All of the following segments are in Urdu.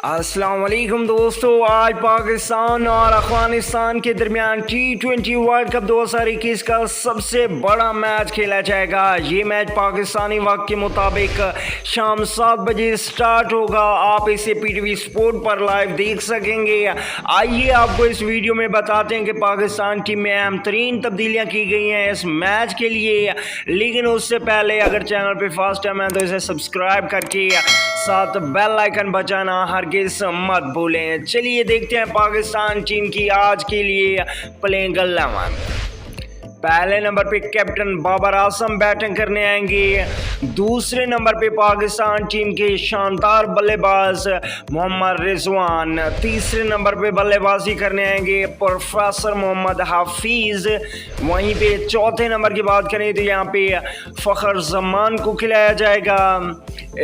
السلام علیکم دوستو، آج پاکستان اور افغانستان کے درمیان T20 ورلڈ کپ 2021 کا سب سے بڑا میچ کھیلا جائے گا۔ یہ میچ پاکستانی وقت کے مطابق شام 7 بجے سٹارٹ ہوگا۔ آپ اسے P T we support per live دیکھ سکیں گے۔ آئیے آپ کو اس ویڈیو میں بتاتے ہیں کہ پاکستان ٹیم میں اہم ترین تبدیلیاں کی گئی ہیں اس میچ کے لیے، لیکن اس سے پہلے اگر چینل پہ فرسٹ ٹائم ہے تو اسے سبسکرائب کر کے ساتھ بیل آئیکن بجانا ہرگز مت بھولیں۔ چلیے دیکھتے ہیں پاکستان ٹیم کی آج کے لیے پلینگ 11۔ پہلے نمبر پہ کیپٹن بابر اعظم بیٹنگ کرنے آئیں گے۔ دوسرے نمبر پہ پاکستان ٹیم کے شاندار بلے باز محمد رضوان۔ تیسرے نمبر پہ بلے بازی کرنے آئیں گے پروفیسر محمد حفیظ۔ وہیں پہ چوتھے نمبر کی بات کریں تو یہاں پہ فخر زمان کو کھلایا جائے گا۔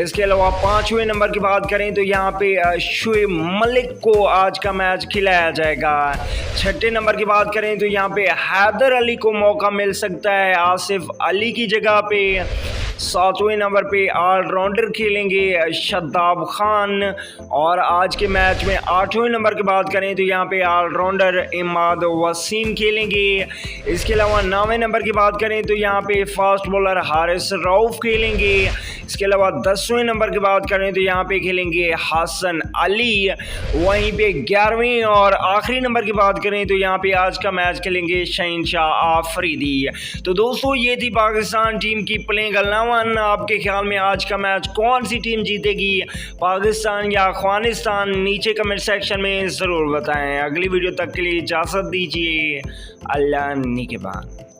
اس کے علاوہ پانچویں نمبر کی بات کریں تو یہاں پہ شعیب ملک کو آج کا میچ کھلایا جائے گا۔ چھٹے نمبر کی بات کریں تو یہاں پہ حیدر علی کو موقع مل سکتا ہے آصف علی کی جگہ پہ۔ ساتویں نمبر پہ آل راؤنڈر کھیلیں گے شاداب خان، اور آج کے میچ میں آٹھویں نمبر کی بات کریں تو یہاں پہ آل راؤنڈر اماد وسیم کھیلیں گے۔ اس کے علاوہ نویں نمبر کی بات کریں تو یہاں پہ فاسٹ بولر حارث رؤف کھیلیں گے۔ اس کے علاوہ 10ویں نمبر کی بات کریں تو یہاں پہ کھیلیں گے حسن علی۔ وہیں پہ 11ویں اور آخری نمبر کی بات کریں تو یہاں پہ آج کا میچ کھیلیں گے شہنشاہ آفریدی۔ تو دوستو یہ تھی پاکستان ٹیم کی پلینگ 11۔ آپ کے خیال میں آج کا میچ کون سی ٹیم جیتے گی، پاکستان یا افغانستان؟ نیچے کمنٹ سیکشن میں ضرور بتائیں۔ اگلی ویڈیو تک کے لیے اجازت دیجیے۔ اللہ نگہبان۔